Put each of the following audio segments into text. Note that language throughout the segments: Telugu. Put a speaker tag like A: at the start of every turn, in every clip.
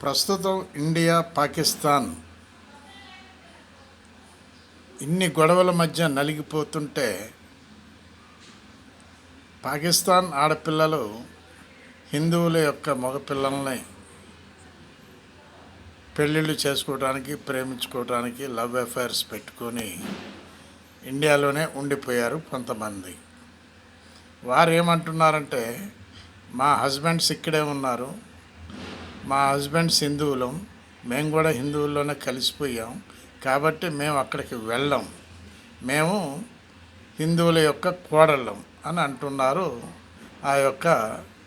A: ప్రస్తుతం ఇండియా పాకిస్తాన్ ఇన్ని గొడవల మధ్య నలిగిపోతుంటే పాకిస్తాన్ ఆడపిల్లలు హిందువుల యొక్క మగపిల్లల్ని పెళ్ళిళ్ళు చేసుకోవడానికి, ప్రేమించుకోవడానికి లవ్ అఫైర్స్ పెట్టుకొని ఇండియాలోనే ఉండిపోయారు కొంతమంది. వారు ఏమంటున్నారంటే, మా హస్బెండ్స్ ఇక్కడే ఉన్నారు, మా హస్బెండ్స్ హిందువులం, మేము కూడా హిందువుల్లోనే కలిసిపోయాం, కాబట్టి మేము అక్కడికి వెళ్ళాం, మేము హిందువుల యొక్క కోడళ్ళం అని అంటున్నారు ఆ యొక్క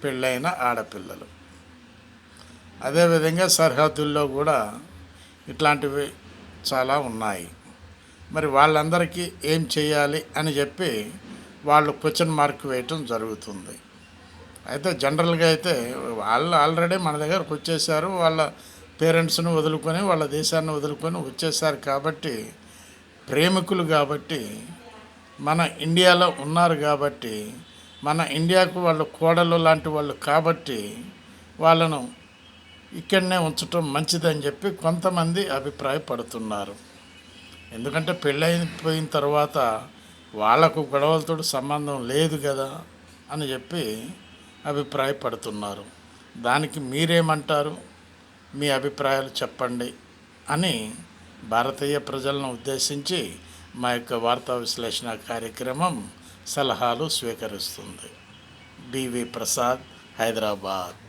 A: పెళ్ళైన ఆడపిల్లలు. అదేవిధంగా సరిహద్దుల్లో కూడా ఇట్లాంటివి చాలా ఉన్నాయి. మరి వాళ్ళందరికీ ఏం చేయాలి అని చెప్పి వాళ్ళు క్వశ్చన్ మార్క్ వేయటం జరుగుతుంది. అయితే జనరల్గా అయితే వాళ్ళు ఆల్రెడీ మన దగ్గరకు వచ్చేసారు, వాళ్ళ పేరెంట్స్ని వదులుకొని వాళ్ళ దేశాన్ని వదులుకొని వచ్చేసారు. కాబట్టి ప్రేమికులు కాబట్టి మన ఇండియాలో ఉన్నారు, కాబట్టి మన ఇండియాకు వాళ్ళు కోడలు లాంటి వాళ్ళు, కాబట్టి వాళ్ళను ఇక్కడనే ఉంచటం మంచిదని చెప్పి కొంతమంది అభిప్రాయపడుతున్నారు. ఎందుకంటే పెళ్ళైపోయిన తర్వాత వాళ్లకు గొడవలతో సంబంధం లేదు కదా అని చెప్పి అభిప్రాయపడుతున్నారు. దానికి మీరేమంటారు? మీ అభిప్రాయాలు చెప్పండి అని భారతీయ ప్రజలను ఉద్దేశించి మా యొక్క వార్తా విశ్లేషణ కార్యక్రమం సలహాలు స్వీకరిస్తుంది. బివి ప్రసాద్, హైదరాబాద్.